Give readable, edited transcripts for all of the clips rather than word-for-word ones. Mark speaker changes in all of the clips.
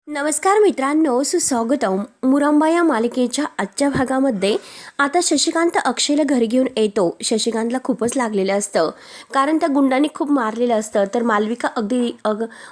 Speaker 1: नमस्कार मित्रांनो, सुस्वागतम. मुरंबा या मालिकेच्या आजच्या भागामध्ये आता शशिकांत अक्षयला घरी घेऊन येतो. शशिकांतला खूपच लागलेलं असतं, कारण त्या गुंडांनी खूप मारलेलं असतं. तर मालविका अगदी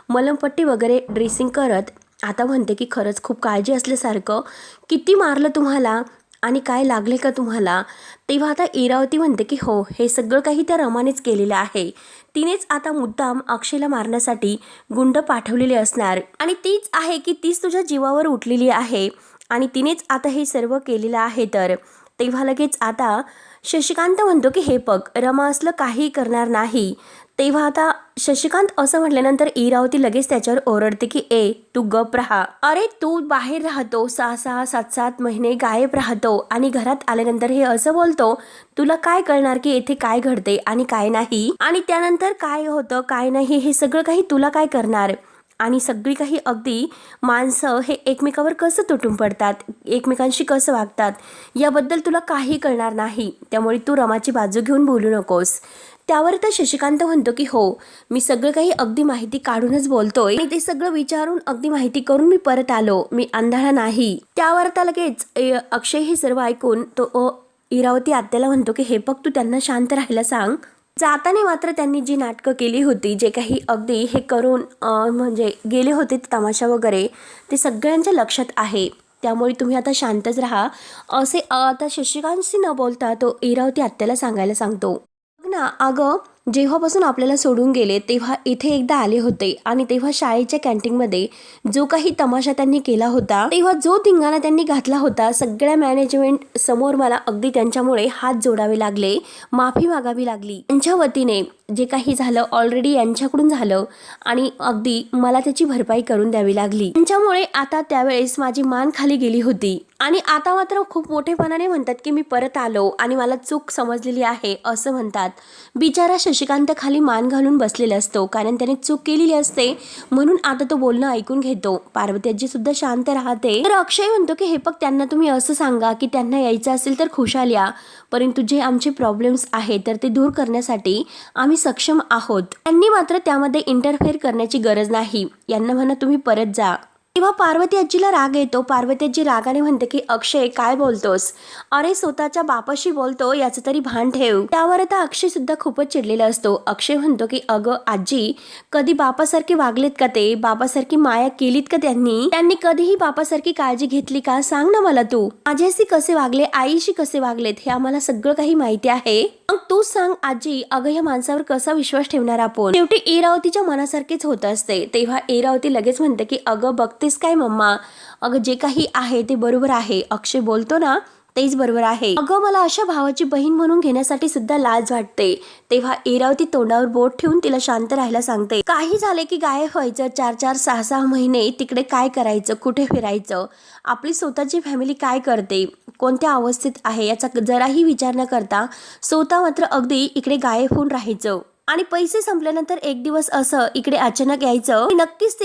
Speaker 1: मलमपट्टी वगैरे ड्रेसिंग करत आता म्हणते की खरंच खूप काळजी असल्यासारखं, किती मारलं तुम्हाला आणि काय लागले का तुम्हाला. तेव्हा आता इरावती म्हणते की हो, हे सगळं काही त्या रमानेच केलेलं आहे. तिनेच आता मुद्दाम अक्षयला मारण्यासाठी गुंड पाठवलेले असणार आणि तीच आहे की तीच तुझ्या जीवावर उठलेली आहे आणि तिनेच आता हे सर्व केलेलं आहे. तर तेव्हा लगेच आता शशिकांत म्हणतो की हे बघ, रमा असलं काही करणार नाही. तेव्हा आता शशिकांत असं म्हटल्यानंतर इरावती लगेच त्याच्यावर ओरडते की तू गप राहा. अरे तू बाहेर राहतो 6-6, 7-7 महिने गायब राहतो आणि घरात आल्यानंतर हे असं बोलतो. तुला काय कळणार की येथे काय घडते आणि काय नाही, आणि त्यानंतर काय होतं काय नाही हे सगळं काही तुला काय करणार. आणि सगळी काही अगदी माणसं हे एकमेकावर कसं तुटून पडतात, एकमेकांशी कसं वागतात याबद्दल तुला काही कळणार नाही. त्यामुळे तू रमाची बाजू घेऊन बोलू नकोस. त्यावर तर शशिकांत म्हणतो की हो, मी सगळं काही अगदी माहिती काढूनच बोलतोय आणि ते सगळं विचारून अगदी माहिती करून मी परत आलो, मी आंधळा नाही. त्यावर तर लगेच अक्षय हे सर्व ऐकून तो इरावती आत्याला म्हणतो की हे बघ, तू त्यांना शांत राहायला सांग. जाताना मात्र त्यांनी जी नाटकं केली होती, जे काही अगदी हे करून म्हणजे गेले होते तमाशा वगैरे, ते सगळ्यांच्या लक्षात आहे. त्यामुळे तुम्ही आता शांतच राहा, असे आता शशिकांतशी न बोलता तो इरावती आत्याला सांगायला सांगतो. बघ ना अगं, जेव्हापासून आपल्याला सोडून गेले तेव्हा इथे एकदा आले होते आणि तेव्हा शाळेच्या कॅन्टीनमध्ये जो काही तमाशा त्यांनी केला होता, तेव्हा जो धिंगाणा त्यांनी घातला होता, सगळ्या मॅनेजमेंट समोर मला अगदी त्यांच्यामुळे हात जोडावे लागले, माफी मागावी लागली. त्यांच्या वतीने जे काही झालं ऑलरेडी यांच्याकडून झालं आणि अगदी मला त्याची भरपाई करून द्यावी लागली. त्यांच्यामुळे आता त्यावेळेस माझी मान खाली गेली होती आणि आता मात्र खूप मोठेपणाने म्हणतात की मी परत आलो आणि मला चूक समजलेली आहे असं म्हणतात. बिचारा शशिकांत खाली मान घालून बसलेला असतो, कारण त्याने चूक केलेली असते म्हणून आता तो बोलणं ऐकून घेतो. पार्वती आजी सुद्धा शांत राहते. तर अक्षय म्हणतो की हे बघ, त्यांना तुम्ही असं सांगा की त्यांना यायचं असेल तर खुशाल या, परंतु जे आमचे प्रॉब्लेम्स आहेत तर ते दूर करण्यासाठी आम्ही सक्षम आहोत. त्यांनी मात्र त्यामध्ये इंटरफेअर करण्याची गरज नाही. यांना म्हणा तुम्ही परत जा. तेव्हा पार्वती आजीला राग येतो. पार्वती आजी रागाने म्हणते की अक्षय काय बोलतोस, अरे स्वतःच्या बापाशी बोलतो याचं तरी भान ठेव. त्यावर आता अक्षय सुद्धा खूपच चिडलेला असतो. अक्षय म्हणतो की अगं आजी, कधी बापासारखे वागलेत का ते, बापासारखी माया केलीत का त्यांनी कधीही बापासारखी काळजी घेतली का, सांग ना मला तू. माझ्याशी कसे वागले, आईशी कसे वागलेत हे आम्हाला सगळं काही माहिती आहे. मग तू सांग आजी, अगं या माणसावर कसा विश्वास ठेवणार आपण. शेवटी इरावतीच्या मनासारखेच होत असते. तेव्हा इरावती लगेच म्हणते की अगं बघतेस काय मम्मा, अगं जे काही आहे ते बरोबर आहे, अक्षय बोलतो ना तेच बरोबर आहे. अगं मला अशा भावाची बहीण म्हणून घेण्यासाठी सुद्धा लाज वाटते. तेव्हा इरावती तोंडावर बोट ठेवून तिला शांत राहायला सांगते. काही झाले की गायब व्हायचं, 4-4, 6-6 महिने तिकडे काय करायचं, कुठे फिरायचं, आपली स्वतःची फॅमिली काय करते, कोणत्या अवस्थेत आहे याचा जराही विचार न करता स्वतः मात्र अगदी इकडे गायब होऊन राहायचं आणि पैसे संपल्यानंतर एक दिवस असं इकडे अचानक यायचं. नक्कीच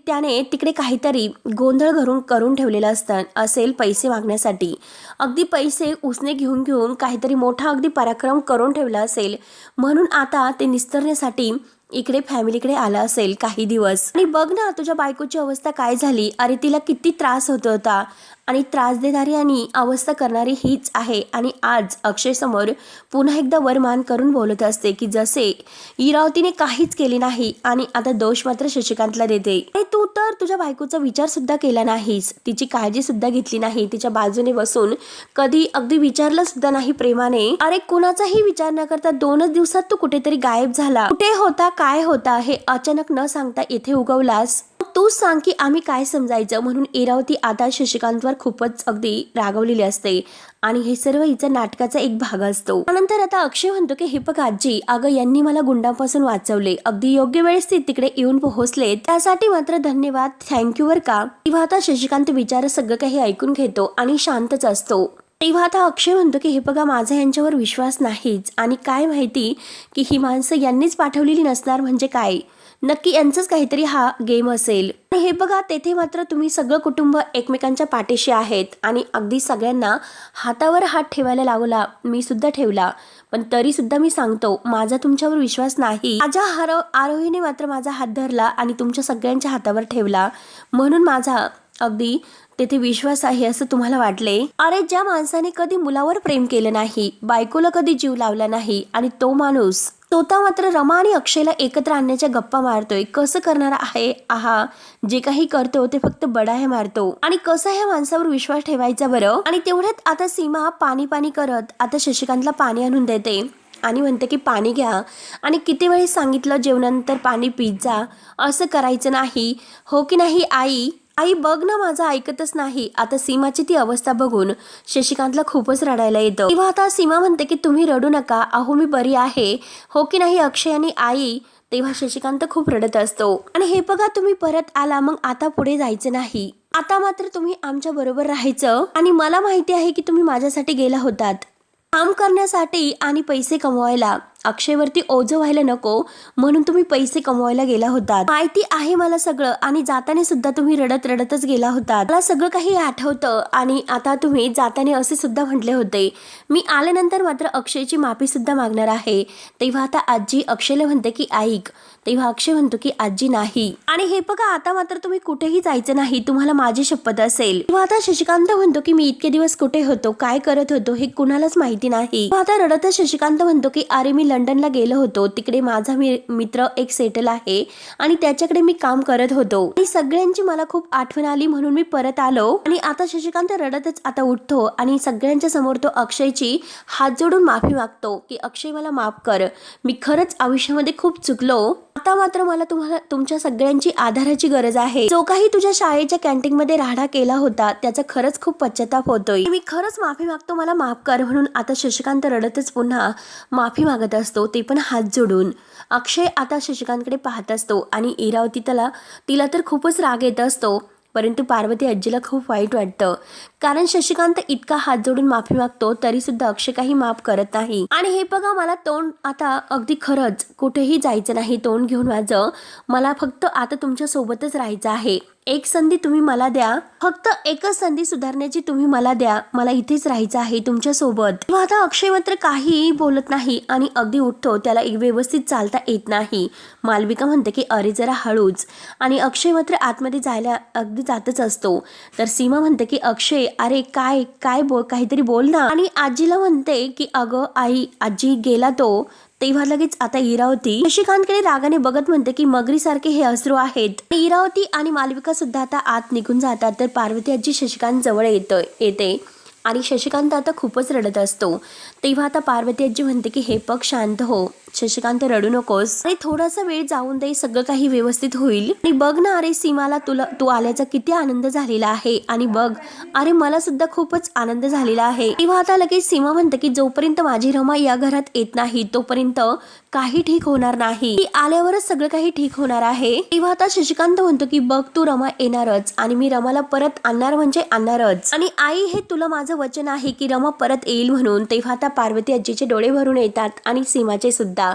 Speaker 1: त्याने तिकडे काहीतरी गोंधळ करून ठेवलेलं असेल पैसे मागण्यासाठी. अगदी पैसे उसने घेऊन काहीतरी मोठा अगदी पराक्रम करून ठेवला असेल, म्हणून आता ते निस्तरण्यासाठी इकडे फॅमिलीकडे आला असेल काही दिवस. आणि बघ ना तुझ्या बायकोची अवस्था काय झाली, अरे तिला किती त्रास होत होता आणि त्रास देणारी आणि अवस्था करणारी हीच आहे. आणि आज अक्षय समोर पुन्हा एकदा वरमान करून बोलत असते की जसे इरावतीने काहीच केले नाही आणि आता दोष मात्र शशिकांतला देते. आणि तू तर तुझ्या बायकोचा विचार सुद्धा केला नाहीस, तिची काळजी सुद्धा घेतली नाही, तिच्या बाजूने बसून कधी अगदी विचारलं सुद्धा नाही प्रेमाने. अरे कुणाचाही विचार न करता 2च दिवसात तू कुठेतरी गायब झाला. कुठे होता, काय होता हे अचानक न सांगता इथे उगवलास. तू सांग की आम्ही काय समजायचं. म्हणून इरावती आता शशिकांतवर खूपच अगदी रागवलेली असते आणि हे सर्व हिचा नाटकाचा एक भाग असतो. त्यानंतर आता अक्षय म्हणतो की हे बघ आजी, अगं यांनी मला गुंडांपासून वाचवले, अगदी योग्य वेळेस ते तिकडे येऊन पोहोचले, त्यासाठी मात्र धन्यवाद, थँक्यू वर का. तेव्हा आता शशिकांत विचार सगळं काही ऐकून घेतो आणि शांतच असतो. तेव्हा आता अक्षय म्हणतो की हे बघा, माझा यांच्यावर विश्वास नाहीच आणि काय माहिती की ही माणसं यांनीच पाठवलेली नसणार म्हणजे काय. नक्की यांचंच काहीतरी हा गेम असेल. आणि हे बघा तेथे मात्र तुम्ही सगळं कुटुंब एकमेकांच्या पाठीशी आहेत आणि अगदी सगळ्यांना हातावर हात ठेवायला लावला, मी सुद्धा ठेवला, पण तरी सुद्धा मी सांगतो माझा तुमच्यावर विश्वास नाही. माझ्या आरोहीने मात्र माझा हात धरला आणि तुमच्या सगळ्यांच्या हातावर ठेवला, म्हणून माझा अगदी तेथे विश्वास आहे असं तुम्हाला वाटले. अरे ज्या माणसाने कधी मुलावर प्रेम केलं नाही, बायकोला कधी जीव लावला नाही आणि तो माणूस स्वतः मात्र रमा आणि अक्षयला एकत्र आणण्याच्या गप्पा मारतोय. कसं करणार आहे आहा, जे काही करतो ते फक्त बडाया मारतो. आणि कसं ह्या माणसावर विश्वास ठेवायचा बरं. आणि तेवढ्यात आता सीमा पाणी पाणी करत आता शशिकांतला पाणी आणून देते आणि म्हणते की पाणी घ्या. आणि किती वेळेस सांगितलं जेवणानंतर पाणी पीत जा, असं करायचं नाही, हो की नाही आई. आई बघ ना माझं ऐकतच नाही. आता सीमाची ती अवस्था बघून शशिकांतला खूपच रडायला येतं. तेव्हा आता सीमा म्हणते की तुम्ही रडू नका, अहो मी बरी आहे, हो की नाही अक्षय आणि आई. तेव्हा शशिकांत खूप रडत असतो. आणि हे बघा तुम्ही परत आला, मग आता पुढे जायचं नाही, आता मात्र तुम्ही आमच्या बरोबर राहायचं. आणि मला माहिती आहे की तुम्ही माझ्यासाठी गेला होतात काम करण्यासाठी आणि पैसे कमवायला. अक्षयवरती ओझं व्हायला नको म्हणून तुम्ही पैसे कमवायला गेला होता, माहिती आहे मला सगळं. आणि जाताना सुद्धा तुम्ही रडत रडतच गेला होता, मला सगळं काही आठवतं. आणि आता तुम्ही जाताना असे सुद्धा म्हटले होते, मी आल्यानंतर मात्र अक्षयची माफी सुद्धा मागणार आहे. तेव्हा आता आजी अक्षयला म्हणते की ऐक. तेव्हा अक्षय म्हणतो की आजी नाही. आणि हे बघा आता मात्र तुम्ही कुठेही जायचं नाही, तुम्हाला माझी शपथ असेल. तेव्हा आता शशिकांत म्हणतो की मी इतके दिवस कुठे होतो, काय करत होतो हे कुणालाच माहिती नाही. आता रडतच शशिकांत म्हणतो की अरे मी लंडनला गेलो होतो, तिकडे माझा मित्र एक सेटल आहे आणि त्याच्याकडे मी काम करत होतो आणि सगळ्यांची मला खूप आठवण आली म्हणून मी परत आलो. आणि आता शशिकांत रडतच आता उठतो आणि सगळ्यांच्या समोर तो अक्षयची हात जोडून माफी मागतो की अक्षय मला माफ कर, मी खरंच आयुष्यामध्ये खूप चुकलो, आता मात्र मला तुमच्या सगळ्यांची आधाराची गरज आहे. जो काही तुझ्या शाळेच्या कॅन्टीन मध्ये राडा केला होता त्याचा खरंच खूप पश्चाताप होतोय, मी खरंच माफी मागतो, मला माफ कर. म्हणून आता शशिकांत रडतच पुन्हा माफी मागत असतो, ते पण हात जोडून. अक्षय आता शशिकांतकडे पाहत असतो आणि इरावती तिला तर खूपच राग येत असतो, परंतु पार्वती आजीला खूप वाईट वाटतं कारण शशिकांत इतका हात जोडून माफी मागतो तरी सुद्धा अक्षय काही माफ करत नाही. आणि हे बघा मला तोंड आता अगदी खरंच कुठेही जायचं नाही, तोंड घेऊन माझं, मला फक्त आता तुमच्या सोबतच राहायचं आहे. एक संधी तुम्ही मला द्या, फक्त एकच संधी सुधारण्याची तुम्ही मला द्या, मला इथेच राहायचं आहे तुमच्या सोबत. आता अक्षय मात्र काहीही बोलत नाही आणि अगदी उठतो, त्याला एक व्यवस्थित चालता येत नाही. मालविका म्हणते की अरे जरा हळूच. आणि अक्षय मात्र आतमध्ये जायला अगदी जातच असतो. तर सीमा म्हणते की अक्षय अरे काय काय काहीतरी बोल ना. आणि आजीला म्हणते की अगं आई आजी गेला तो. तेव्हा लगेच आता इरावती शशिकांतकडे रागाने बघत म्हणते की मगरीसारखे हे अश्रू आहेत. इरावती आणि मालविका सुद्धा आता आत निघून जातात. तर पार्वती आजी शशिकांत जवळ येते आणि शशिकांत आता खूपच रडत असतो. तेव्हा आता पार्वती आजी म्हणते की हे बघ शांत हो, शशिकांत रडू नकोस आणि थोडासा वेळ जाऊन दे, सगळं काही व्यवस्थित होईल. आणि बघ ना अरे सीमाला तू आल्याचा किती आनंद झालेला आहे आणि बघ अरे मला सुद्धा खूपच आनंद झालेला आहे. तेव्हा आता लगेच सीमा म्हणते की जोपर्यंत माझी रमा या घरात येत नाही तोपर्यंत काही ठीक होणार नाही, ती आल्यावरच सगळं काही ठीक होणार आहे. तेव्हा आता शशिकांत म्हणतो की बघ तू रमा येणारच आणि मी रमाला परत आणणार म्हणजे आणणारच. आणि आई हे तुला माझं वचन आहे की रमा परत येईल म्हणून. तेव्हा आता पार्वती आजीचे डोळे भरून येतात आणि सीमाचे सुद्धा.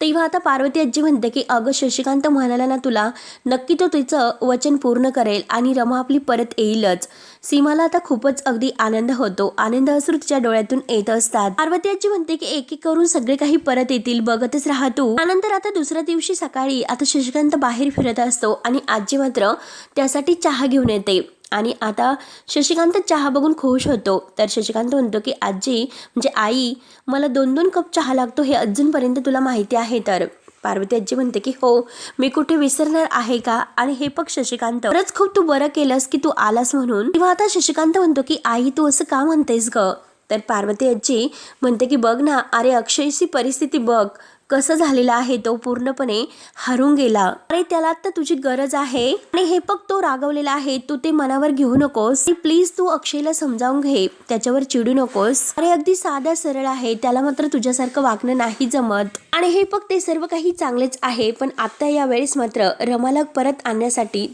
Speaker 1: तेव्हा आता पार्वती आजी म्हणते की अगं शशिकांत म्हणाला ना तुला, नक्की तो तिचं वचन पूर्ण करेल आणि रमा आपली परत येईलच. सीमाला आता खूपच अगदी आनंद होतो, आनंद अश्रू तिच्या डोळ्यातून येत असतात. पार्वती आजी म्हणते की एक एक करून सगळे काही परत येतील, बघतच राहा तू. त्यानंतर आता दुसऱ्या दिवशी सकाळी आता शशिकांत बाहेर फिरत असतो आणि आजी मात्र त्यासाठी चहा घेऊन येते. आणि आता शशिकांत चहा बघून खुश होतो. तर शशिकांत म्हणतो की आजी म्हणजे आई मला 2-2 कप चहा लागतो, हे अजूनपर्यंत तुला माहिती आहे. तर पार्वती आजी म्हणते की हो, मी कुठे विसरणार आहे का. आणि हे बघ शशिकांत खरंच खूप तू बरं केलंस की तू आलास म्हणून. तेव्हा आता शशिकांत म्हणतो की आई तू असं का म्हणतेस ग. तर पार्वती आजी म्हणते की बघ ना अरे अक्षयची परिस्थिती बघ कसं झालेला आहे, तो पूर्णपणे हरून गेला, अरे त्याला आता तुझी गरज आहे. आणि हे बघ तो रागवलेला आहे, तू ते मनावर घेऊ नकोस, प्लीज तू अक्षयला समजावून घे, त्याच्यावर चिडू नकोस. अरे अगदी साधा सरळ आहे, त्याला मात्र तुझ्यासारखं वागणं नाही जमत. आणि हे बघ ते सर्व काही चांगलेच आहे, पण आता या वेळेस मात्र रमाला परत आणण्यासाठी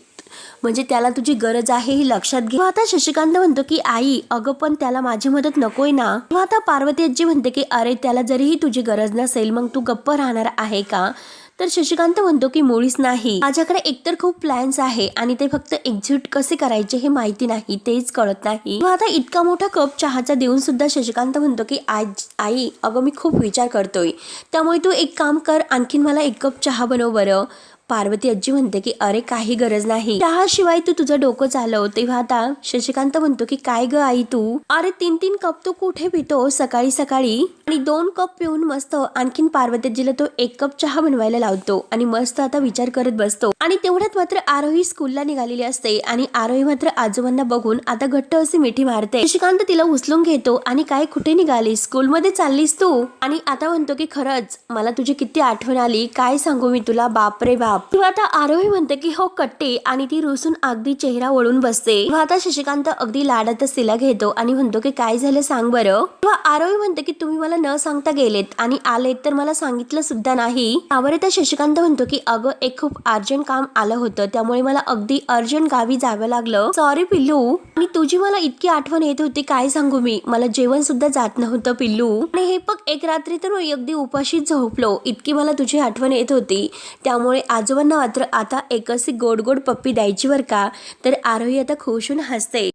Speaker 1: म्हणजे त्याला तुझी गरज आहे ही लक्षात घे. आता शशिकांत म्हणतो की आई अगं पण त्याला माझी मदत नकोय ना. आता पार्वती आजी म्हणते की अरे त्याला जरीही तुझी गरज नसेल मग तू गप्प राहणार आहे का. तर शशिकांत म्हणतो की मुळीच नाही, माझ्याकडे एकतर खूप प्लॅन्स आहे आणि ते फक्त एक्झिक्यूट कसे करायचे हे माहिती नाही, तेच कळत नाही. आता इतका मोठा कप चहाचा देऊन सुद्धा शशिकांत म्हणतो की आई अगं मी खूप विचार करतोय, त्यामुळे तू एक काम कर, आणखीन मला 1 कप चहा बनव बरं. पार्वती आजी म्हणते की अरे काही गरज नाही, चहाशिवाय तू तुझं डोकं चालव. तेव्हा आता शशिकांत म्हणतो की काय ग आई तू, अरे 3 कप तू कुठे पितो सकाळी सकाळी, आणि 2 कप पिऊन मस्त आणखीन पार्वती आजीला तो 1 कप चहा बनवायला लावतो आणि मस्त आता विचार करत बसतो. आणि तेवढ्यात मात्र आरोही स्कूलला निघालेली असते आणि आरोही मात्र आजोबांना बघून आता घट्ट अशी मिठी मारते. शशिकांत तिला उचलून घेतो आणि काय कुठे निघालीस, स्कूलमध्ये चाललीस तू? आणि आता म्हणतो की खरंच मला तुझी किती आठवण आली, काय सांगू मी तुला, बापरे बाप. तेव्हा आता आरोही म्हणते की हो कट्टे, आणि ती रुसून अगदी चेहरा वळून बसते. तेव्हा आता शशिकांत अगदी लाडातच तिला घेतो आणि म्हणतो की काय झालं सांग बरं. तेव्हा आरोही म्हणते की तुम्ही मला न सांगता गेलेत आणि आलेत तर मला सांगितलं सुद्धा नाही. त्यावर त्या शशिकांत म्हणतो की अगं एक खूप अर्जंट काम आलं होतं, त्यामुळे मला अगदी अर्जंट गावी जावं लागलं, सॉरी पिल्लू. आणि तुझी मला इतकी आठवण येत होती काय सांगू मी, मला जेवण सुद्धा जात नव्हतं पिल्लू. आणि हे बघ एक रात्री तर अगदी उपाशीच झोपलो, इतकी मला तुझी आठवण येत होती, त्यामुळे आजोबांना मात्र आता एक अशी गोड गोड पप्पी द्यायची बर का. तर आरोही आता खुश होऊन हसते.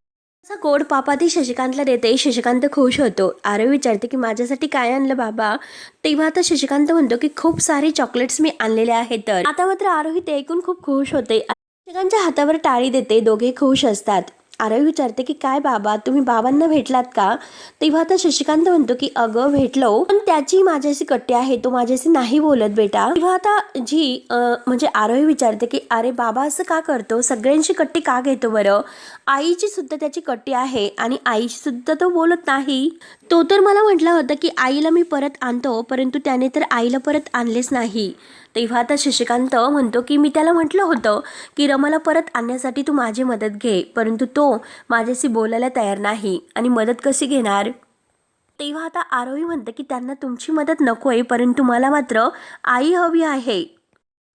Speaker 1: गोड पापा ती शशिकांतला देते. शशिकांत खुश होतो. आरोही विचारते की माझ्यासाठी काय आणलं बाबा. तेव्हा आता शशिकांत म्हणतो की खूप सारे चॉकलेट्स मी आणलेले आहेत. तर आता मात्र आरोही ते ऐकून खूप खुश होते. शशिकांतच्या हातावर टाळी देते. दोघे खुश असतात. आरोही विचारते की काय बाबा तुम्ही बाबांना भेटलात का. तेव्हा आता शशिकांत म्हणतो की अगं भेटलो, पण त्याची माझ्याशी कट्टी आहे, तो माझ्याशी नाही बोलत बेटा. तेव्हा आता जी म्हणजे आरोही विचारते की अरे बाबा असं का करतो, सगळ्यांची कट्टी का घेतो बरं. आईची सुद्धा त्याची कट्टी आहे आणि आईशी सुद्धा तो बोलत नाही. तो तर मला म्हटला होता की आईला मी परत आणतो, परंतु त्याने तर आईला परत आणलेच नाही. तेव्हा आता शशिकांत म्हणतो की मी त्याला म्हटलं होतं की रमाला परत आणण्यासाठी तू माझी मदत घे, परंतु तो माझ्याशी बोलायला तयार नाही आणि मदत कशी घेणार. तेव्हा आता आरोही म्हणते की त्यांना तुमची मदत नकोय, परंतु मला मात्र आई हवी आहे.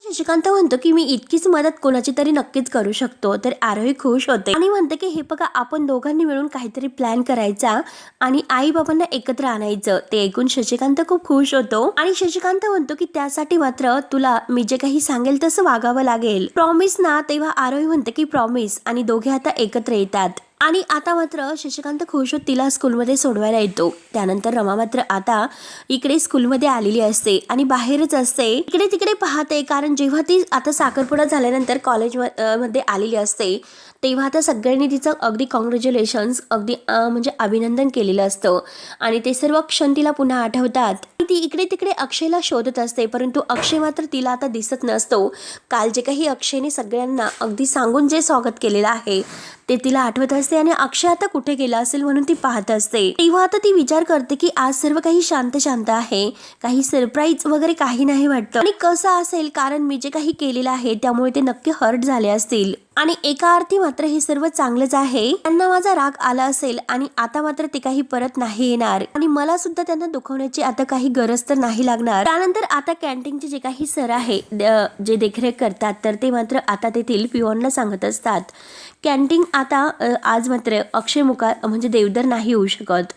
Speaker 1: शशिकांत म्हणतो की मी इतकीच मदत कोणाची तरी नक्कीच करू शकतो. तर आरोही खुश होते आणि म्हणते की हे बघा आपण दोघांनी मिळून काहीतरी प्लॅन करायचा आणि आई बाबांना एकत्र आणायचं. ते ऐकून शशिकांत खूप खुश होतो आणि शशिकांत म्हणतो की त्यासाठी मात्र तुला मी जे काही सांगेल तसं वागावं लागेल, प्रॉमिस ना. तेव्हा आरोही म्हणते की प्रॉमिस, आणि दोघे आता एकत्र येतात. आणि आता मात्र शशिकांत खुश होत तिला स्कूलमध्ये सोडवायला येतो. त्यानंतर रमा मात्र आता इकडे स्कूलमध्ये आलेली असते आणि बाहेरच असते, इकडे तिकडे पाहते. कारण जेव्हा ती आता साखरपुडा झाल्यानंतर कॉलेज मध्ये आलेली असते तेव्हा आता सगळ्यांनी तिचं अगदी कॉंग्रॅच्युलेशन्स अगदी म्हणजे अभिनंदन केलेलं असतं आणि ते सर्व क्षण तिला पुन्हा आठवतात. ती इकडे तिकडे अक्षयला शोधत असते, परंतु अक्षय मात्र तिला आता दिसत नसतो. काल जे काही अक्षयने सगळ्यांना अगदी सांगून जे स्वागत केलेलं आहे ते तिला आठवत असते आणि अक्षय आता कुठे गेला असेल म्हणून ती पाहत असते. तेव्हा आता ती विचार करते की आज सर्व काही शांत शांत आहे, काही सरप्राईज वगैरे काही नाही वाटतं. आणि कसं असेल, कारण मी जे काही केलेलं आहे त्यामुळे ते नक्की हर्ट झाले असतील आणि एका अर्थी मात्र हे सर्व चांगलंच आहे. त्यांना माझा राग आला असेल आणि आता मात्र ते काही परत नाही येणार आणि मला सुद्धा त्यांना दुखवण्याची आता काही गरज तर नाही लागणार. त्यानंतर आता कॅन्टीनचे जे काही सर आहे जे देखरेख करतात तर ते मात्र आता तेथील पिओनला सांगत असतात कॅन्टीन आता आज मात्र अक्षय म्हणजे देवदर नाही होऊ शकत.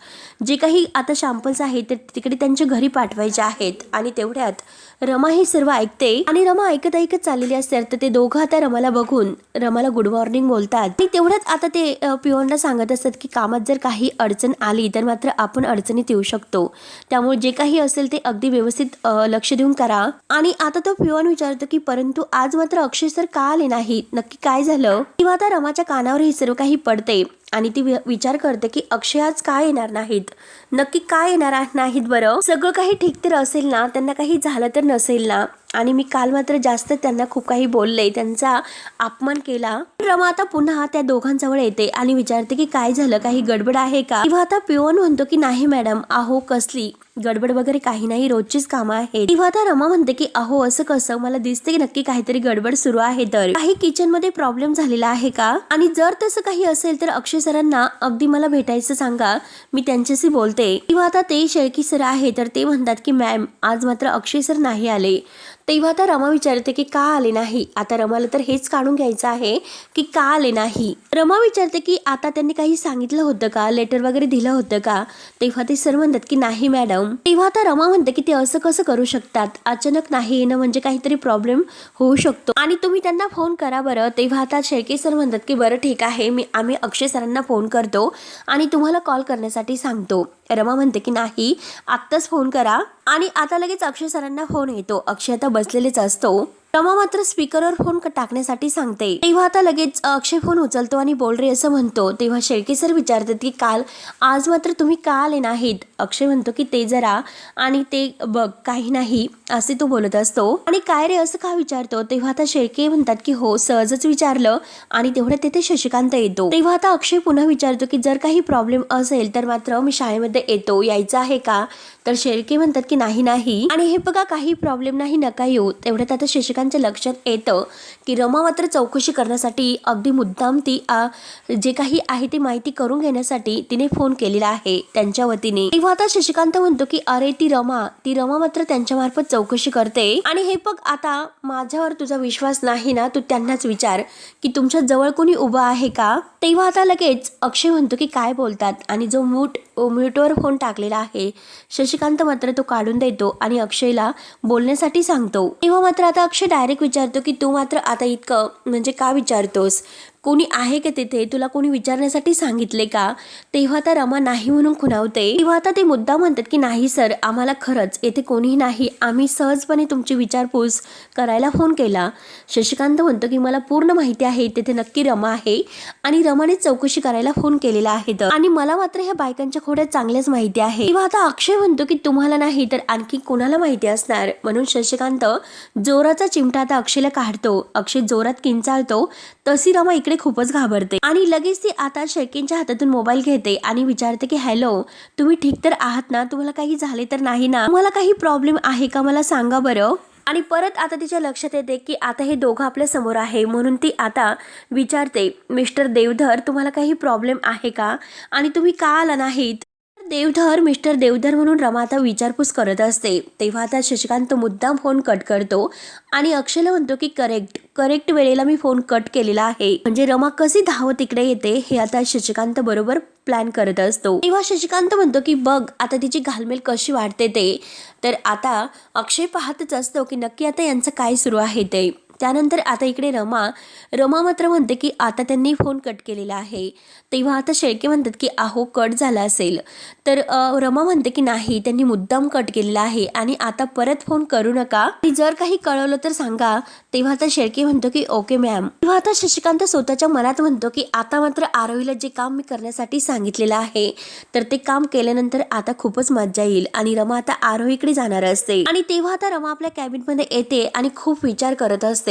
Speaker 1: जे काही आता शॅम्पल्स आहेत ते तिकडे त्यांच्या घरी पाठवायचे आहेत. आणि तेवढ्यात रमा हे सर्व ऐकते आणि रमा ऐकत ऐकत चाललेली असते. तर ते दोघं आता रमाला बघून रमाला गुड मॉर्निंग बोलतात. आणि तेवढ्यात आता ते पिओनला सांगत असतात की कामात जर काही अडचण आली तर मात्र आपण अडचणीत येऊ शकतो, त्यामुळे जे काही असेल ते अगदी व्यवस्थित लक्ष देऊन करा. आणि आता तो पिओन विचारतो की परंतु आज मात्र अक्षय सर का आले नाही, नक्की काय झालं. किंवा आता रमाच्या कानावर हे सर्व काही पडते आणि ती विचार करते की अक्षय आज काय येणार नाहीत, नक्की काय येणार नाहीत बरं. सगळं काही ठीक तर असेल ना, त्यांना काही झालं तर नसेल ना. आणि मी काल मात्र जास्त त्यांना खूप काही बोलले, त्यांचा अपमान केला. रमा आता पुन्हा त्या दोघांजवळ येते आणि विचारते की काय झालं, काही गडबड आहे का. तेव्हा आता पिओन म्हणतो की नाही मॅडम, अहो कसली गडबड वगैरे काही नाही, रोजचीच कामं आहेत. तेव्हा आता रमा म्हणते की अहो असं कसं, मला दिसते की नक्की काहीतरी गडबड सुरू आहे. तर काही किचन मध्ये प्रॉब्लेम झालेला आहे का, आणि जर तसं काही असेल तर अक्षय सरांना अगदी मला भेटायचं सांगा, मी त्यांच्याशी बोलते. किंवा आता ते शेळकी सर आहे तर ते म्हणतात की मॅम आज मात्र अक्षय सर नाही आले. तेव्हा आता रमा विचारते की का आले नाही. आता रमाला तर हेच काढून घ्यायचं आहे की का आले नाही. रमा विचारते की आता त्यांनी काही सांगितलं होतं का, लेटर वगैरे दिलं होतं का. तेव्हा ते सर म्हणतात की नाही मॅडम. तेव्हा आता रमा म्हणते की ते असं कसं करू शकतात, अचानक नाही येणं म्हणजे काहीतरी प्रॉब्लेम होऊ शकतो आणि तुम्ही त्यांना फोन करा बरं. तेव्हा आता शेळके सर म्हणतात की बरं ठीक आहे, आम्ही अक्षय सरांना फोन करतो आणि तुम्हाला कॉल करण्यासाठी सांगतो. रमा म्हणते की नाही, आत्ताच फोन करा. आणि आता लगेच अक्षय सरांना फोन येतो. अक्षय आता बसलेलेच असतो. रमा मात्र स्पीकरवर फोन टाकण्यासाठी सांगते. तेव्हा आता लगेच अक्षय फोन उचलतो आणि बोल रे असं म्हणतो. तेव्हा शेळके सर विचारतात की आज मात्र तुम्ही का आले नाहीत. अक्षय म्हणतो की ते जरा आणि ते बघ काही नाही असे तो बोलत असतो. आणि काय रे असं का विचारतो. तेव्हा आता शेळके म्हणतात की हो सहजच विचारलं. आणि तेवढ्यात तिथे शशिकांत येतो. तेव्हा आता अक्षय पुन्हा विचारतो की जर काही प्रॉब्लेम असेल तर मात्र मी शाळेमध्ये येतो, यायचं आहे का. तर शेळके म्हणतात की नाही नाही आणि हे बघा काही प्रॉब्लेम नाही, नका येऊ. तेवढ्यात आता शशिकांतच्या लक्षात येतं की रमा मात्र चौकशी करण्यासाठी अगदी मुद्दाम ती जे काही आहे ती माहिती करून घेण्यासाठी तिने फोन केलेला आहे त्यांच्या वतीने. तेव्हा आता शशिकांत म्हणतो की अरे ती रमा मात्र त्यांच्या मार्फत चौकशी करते. आणि हे बघ आता माझ्यावर तुझा विश्वास नाही ना, तू त्यांनाच विचार की तुमच्या जवळ कोणी उभं आहे का. तेव्हा आता लगेच अक्षय म्हणतो की काय बोलतात आणि जो म्यूटवर फोन टाकलेला आहे शशिकांत मात्र तो काढून देतो आणि अक्षयला बोलण्यासाठी सांगतो. तेव्हा मात्र आता अक्षय डायरेक्ट विचारतो की तू मात्र आता इतकं म्हणजे का विचारतोस, कोणी आहे का तिथे, तुला कोणी विचारण्यासाठी सांगितले का. तेव्हा आता रमा नाही म्हणून खुणावते. तेव्हा आता ते मुद्दा म्हणतात की नाही सर, आम्हाला खरंच येथे कोणीही नाही, आम्ही सहजपणे तुमची विचारपूस करायला फोन केला. शशिकांत म्हणतो की मला पूर्ण माहिती आहे तिथे नक्की रमा आहे आणि रमाने चौकशी करायला फोन केलेला आहे आणि मला मात्र ह्या बायकांच्या खोड्यात चांगल्याच माहिती आहे. तेव्हा आता अक्षय म्हणतो की तुम्हाला नाही तर आणखी कोणाला माहिती असणार. म्हणून शशिकांत जोराचा चिमटा आता अक्षयला काढतो. अक्षय जोरात किंचाळतो. तशी रमा इकडे खूपच घाबरते आणि लगेच ती आता शेळकेंच्या हातातून मोबाईल घेते आणि विचारते की हॅलो, तुम्ही ठीक तर आहात ना, तुम्हाला काही झाले तर नाही ना, तुम्हाला काही प्रॉब्लेम आहे का मला सांगा बरं. आणि परत आता तिच्या लक्षात येते की आता हे दोघं आपल्या समोर आहे. म्हणून ती आता विचारते मिस्टर देवधर, तुम्हाला काही प्रॉब्लेम आहे का आणि तुम्ही का आला नाहीत. मिस्टर देवधर म्हणून रमा आता विचारपूस करत असते. तेव्हा आता शशिकांत मुद्दाम फोन कट करतो आणि अक्षयला म्हणतो की करेक्ट वेळेला मी फोन कट केलेला आहे. म्हणजे रमा कशी धावत तिकडे येते हे आता शशिकांत बरोबर प्लॅन करत असतो. तेव्हा शशिकांत म्हणतो की बघ आता तिची घालमेल कशी वाढते ते. तर आता अक्षय पाहतच असतो की नक्की आता यांचं काय सुरू आहे ते. त्यानंतर आता इकडे रमा मात्र म्हणते की आता त्यांनी फोन कट केलेला आहे. तेव्हा आता शेळके म्हणतात की अहो कट झाला असेल. तर रमा म्हणते की नाही, त्यांनी मुद्दाम कट केलेला आहे आणि आता परत फोन करू नका आणि जर काही कळवलं तर सांगा. तेव्हा आता शेळके म्हणतो की ओके मॅम. तेव्हा आता शशिकांत स्वतःच्या मनात म्हणतो की आता मात्र आरोहीला जे काम मी करण्यासाठी सांगितलेलं आहे तर ते काम केल्यानंतर आता खूपच मजा येईल. आणि रमा आता आरोहीकडे जाणार असते आणि तेव्हा आता रमा आपल्या कॅबिन मध्ये येते आणि खूप विचार करत असते.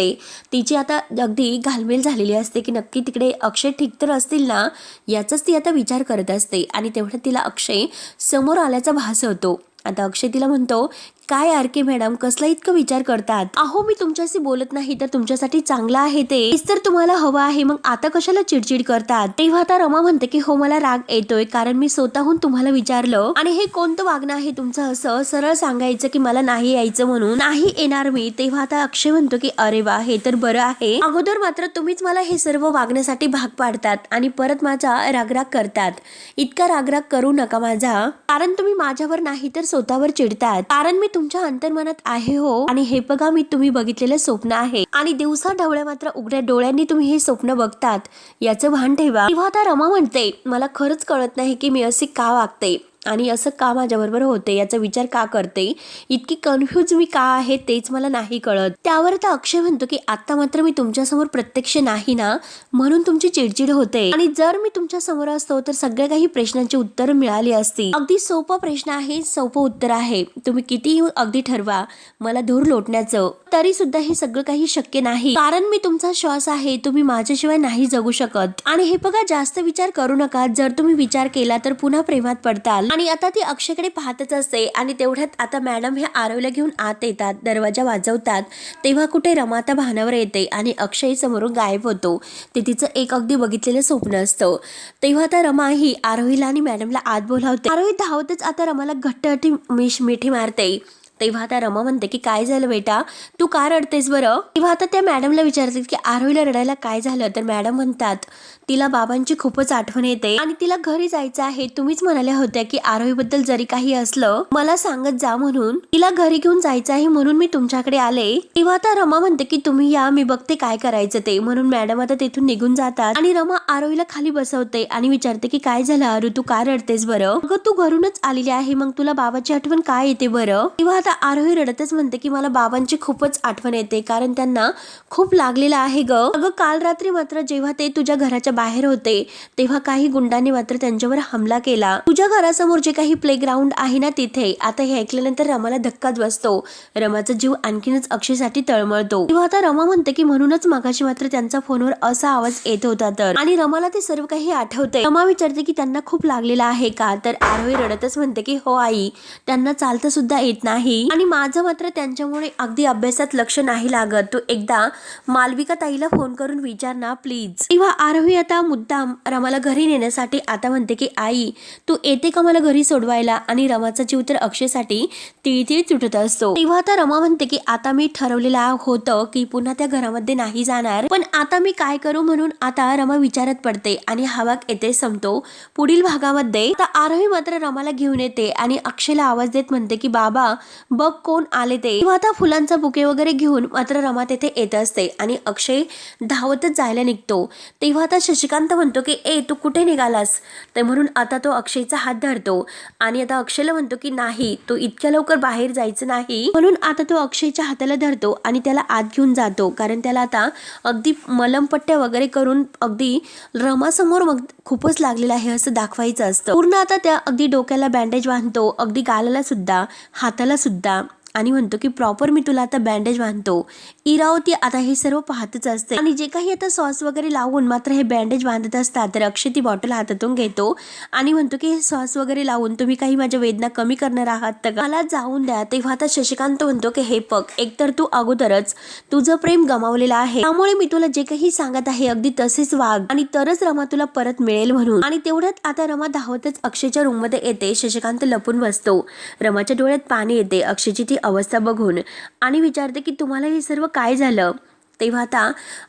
Speaker 1: तिची आता अगदी घालमेल झालेली असते की नक्की तिकडे अक्षय ठीक तर असतील ना, याचाच ती आता विचार करत असते. आणि तेवढ्यात तिला अक्षय समोर आल्याचा भास होतो. आता अक्षय तिला म्हणतो काय आरके मॅडम, कसला इतकं विचार करतात. अहो मी तुमच्याशी बोलत नाही तर तुमच्यासाठी चांगलं आहे तेच तर तुम्हाला हवं आहे, मग आता कशाला चिडचिड करतात. तेव्हा आता रमा म्हणते की हो मला राग येतोय कारण मी स्वतःहून तुम्हाला विचारलं आणि हे कोणतं वागणं आहे तुमचं, असं सरळ सांगायचं की मला नाही यायचं म्हणून नाही येणार मी. तेव्हा आता अक्षय म्हणतो की अरे वा, हे तर बरं आहे. अगोदर मात्र तुम्हीच मला हे सर्व वागण्यासाठी भाग पाडतात आणि परत माझा रागराग करतात. इतका रागराग करू नका माझा, कारण तुम्ही माझ्यावर नाही तर स्वतःवर चिडतात. कारण मी तुमच्या अंतर्मनात आहे हो. आणि हे बघा मी तुम्ही बघितलेलं स्वप्न आहे आणि दिवसा ढवळ्या मात्र उघड्या डोळ्यांनी तुम्ही हे स्वप्न बघतात, याचं भान ठेवा. तेव्हा आता रमा म्हणते मला खरंच कळत नाही की मी असे का वागते आणि असं का माझ्याबरोबर होते, याचा विचार का करते, इतकी कन्फ्यूज मी का आहे तेच मला नाही कळत. त्यावर आता अक्षय म्हणतो की आता मात्र मी तुमच्यासमोर प्रत्यक्ष नाही ना, म्हणून तुमची चिडचिड होते आणि जर मी तुमच्या समोर असतो तर सगळ्या काही प्रश्नांची उत्तर मिळाली असती. अगदी सोपा प्रश्न आहे, सोपं उत्तर आहे. तुम्ही किती अगदी ठरवा मला धूर लोटण्याचं, तरी सुद्धा हे सगळं काही शक्य नाही कारण मी तुमचा श्वास आहे, तुम्ही माझ्याशिवाय नाही जगू शकत. आणि हे बघा जास्त विचार करू नका, जर तुम्ही विचार केला तर पुन्हा प्रेमात पडताल. आणि आता ती अक्षयकडे पाहतच असते आणि तेवढ्यात आता मॅडम हे आरवला घेऊन आत येतात, दरवाजा वाजवतात. तेव्हा कुठे रमा आता भानावर येते आणि अक्षय समोरून गायब होतो. ते तिचं एक अगदी बघितलेलं स्वप्न असतं. तेव्हा आता रमा ही आरोहीला आणि मॅडमला आत बोलावते. आरोही धावतच आता रमाला घट्ट मिठी मारते. तेव्हा आता रमा म्हणते की काय झालं बेटा, तू का रडतेस बरं. तेव्हा आता त्या मॅडमला विचारतात की आरोहीला रडायला काय झालं. तर मॅडम म्हणतात तिला बाबांची खूपच आठवण येते आणि तिला घरी जायचं आहे. तुम्हीच म्हणाल्या होत्या की आरोहीबद्दल जरी काही असलं मला सांगत जा म्हणून, तिला घरी घेऊन जायचं आहे म्हणून मी तुमच्याकडे आले. तेव्हा आता रमा म्हणते की तुम्ही या, मी बघते काय करायचं ते. म्हणून मॅडम आता तिथून निघून जातात आणि रमा आरोहीला खाली बसवते आणि विचारते की काय झालं आरू, तू का रडतेस बरं. अगं तू घरूनच आलेली आहे, मग तुला बाबाची आठवण काय येते बरं. तेव्हा आता आरोही रडतच म्हणते की मला बाबांची खूपच आठवण येते कारण त्यांना खूप लागलेलं आहे ग. अगं काल रात्री मात्र जेव्हा ते तुझ्या घराच्या बाहेर होते तेव्हा काही गुंडांनी मात्र त्यांच्यावर हमला केला. तुझ्या घरासमोर जे काही प्लेग्राऊंड आहे ना तिथे. आता हे ऐकल्यानंतर रमाला धक्काच बसतो. रमाचा जीव आणखीनच अक्षयसाठी तळमळतो. तेव्हा आता रमा म्हणते की म्हणूनच मागाशी मात्र त्यांचा फोनवर असा आवाज येत होता तर, आणि रमाला ते सर्व काही आठवते. रमा विचारते की त्यांना खूप लागलेला आहे का. तर आरोही रडतच म्हणते की हो आई, त्यांना चालता सुद्धा येत नाही आणि माझं मात्र त्यांच्यामुळे अगदी अभ्यासात लक्ष नाही लागत. तू एकदा मालविका ताईला फोन करून विचार ना प्लीज. तेव्हा आरोही आता मुद्दाम रमाला घरी नेण्यासाठी आता म्हणते की आई तू येते का मला घरी सोडवायला. आणि रमाचा जीव तर अक्षयसाठी तिळतिळ तुटत असतो. तेव्हा आता रमा म्हणते की आता मी ठरवलेलं होतं की पुन्हा त्या घरामध्ये नाही जाणार, पण आता मी काय करू. म्हणून आता रमा विचारत पडते आणि हा भाग येथे संपतो. पुढील भागामध्ये आता आरोही मात्र रमाला घेऊन येते आणि अक्षयला आवाज देत म्हणते की बाबा बघ कोण आले ते. तेव्हा आता फुलांचा बुके वगैरे घेऊन मात्र रमा तेथे येत असते आणि अक्षय धावतच जायला निघतो. तेव्हा आता शशिकांत म्हणतो की ए तू कुठे निघालास. तर म्हणून आता तो अक्षयचा हात धरतो आणि आता अक्षयला म्हणतो की नाही तू इतक्या लवकर बाहेर जायचं नाही. म्हणून आता तो अक्षयच्या हाताला धरतो आणि त्याला आत घेऊन जातो कारण त्याला आता अगदी मलमपट्ट्या वगैरे करून अगदी रमासमोर मग खूपच लागलेला आहे असं दाखवायचं असतं. पूर्ण आता त्या अगदी डोक्याला बँडेज बांधतो, अगदी गालाला सुद्धा, हाताला सुद्धा, आणि म्हणतो की प्रॉपर मी तुला आता बँडेज बांधतो. इरावती आता हे सर्व पाहतच असते आणि जे काही आता सॉस वगैरे लावून मात्र हे बँडेज बांधत असतात. तर अक्षय ती बॉटल हातातून घेतो आणि म्हणतो की हे सॉस वगैरे लावून तुम्ही काही माझ्या वेदना कमी करणार आहात तर मला जाऊन द्या. तेव्हा आता शशिकांत म्हणतो की हे बघ, एकतर तू अगोदरच तुझं प्रेम गमावलेलं आहे, त्यामुळे मी तुला जे काही सांगत आहे अगदी तसेच वाग आणि तरच रमा तुला परत मिळेल म्हणून. आणि तेवढ्यात आता रमा धावतच अक्षयच्या रूम मध्ये येते. शशिकांत लपून बसतो. रमाच्या डोळ्यात पाणी येते अक्षयची ती अवस्था बघून आणि विचारते की तुम्हाला हे सर्व काय झालं. तेव्हा आता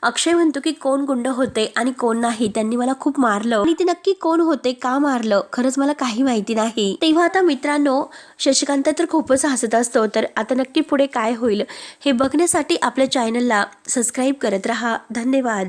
Speaker 1: अक्षय म्हणतो की कोण गुंड होते आणि कोण नाही, त्यांनी मला खूप मारलं आणि ते नक्की कोण होते, का मारलं, खरंच मला काही माहिती नाही. तेव्हा आता मित्रांनो शशिकांत तर खूपच हसत असतो. तर आता नक्की पुढे काय होईल हे बघण्यासाठी आपल्या चॅनलला सबस्क्राईब करत राहा. धन्यवाद.